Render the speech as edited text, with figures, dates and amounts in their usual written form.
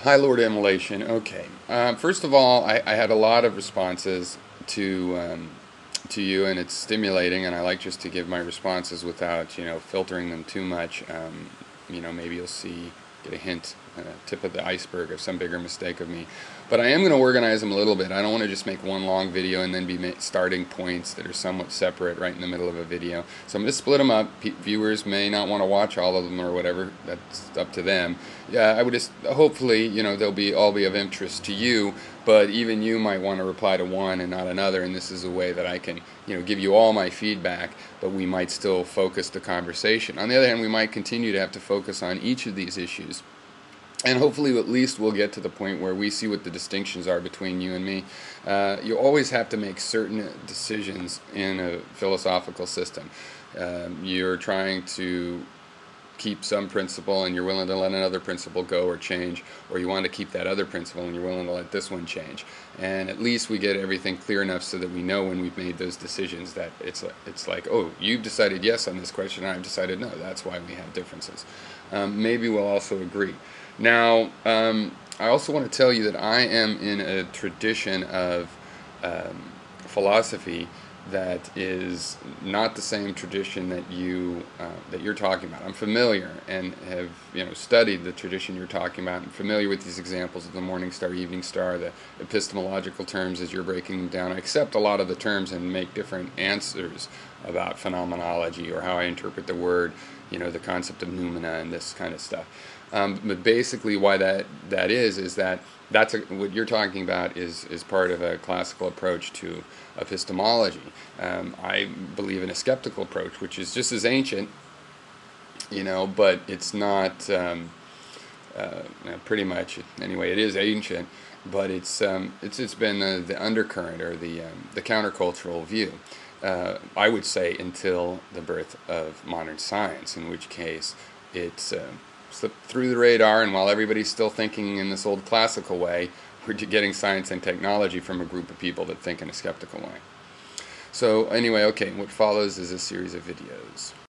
Hi, Lord Immolation. Okay. First of all, I had a lot of responses to you, and it's stimulating, and I like just to give my responses without, filtering them too much. Maybe you'll get a hint, tip of the iceberg of some bigger mistake of me. But I am going to organize them a little bit. I don't want to just make one long video and then be starting points that are somewhat separate right in the middle of a video. So I'm going to split them up. Viewers may not want to watch all of them or whatever. That's up to them. Yeah, I would just, hopefully, they'll all be of interest to you, but even you might want to reply to one and not another, and this is a way that I can, give you all my feedback, but we might still focus the conversation. On the other hand, we might continue to have to focus on each of these issues. And hopefully at least we'll get to the point where we see what the distinctions are between you and me. You always have to make certain decisions in a philosophical system. You're trying to keep some principle and you're willing to let another principle go or change, or you want to keep that other principle and you're willing to let this one change. And at least we get everything clear enough so that we know when we've made those decisions that it's like, oh, you've decided yes on this question, I've decided no. That's why we have differences. Maybe we'll also agree. Now, I also want to tell you that I am in a tradition of philosophy that is not the same tradition that you're talking about. I'm familiar and have studied the tradition you're talking about. I'm familiar with these examples of the morning star, evening star, the epistemological terms as you're breaking them down. I accept a lot of the terms and make different answers about phenomenology or how I interpret the word, the concept of noumena and this kind of stuff. But basically why that is that what you're talking about is part of a classical approach to epistemology. I believe in a skeptical approach, which is just as ancient, but it's not pretty much, anyway, it is ancient, but it's been the undercurrent or the countercultural view. I would say until the birth of modern science, in which case it's slipped through the radar, and while everybody's still thinking in this old classical way, we're getting science and technology from a group of people that think in a skeptical way. So anyway, okay, what follows is a series of videos.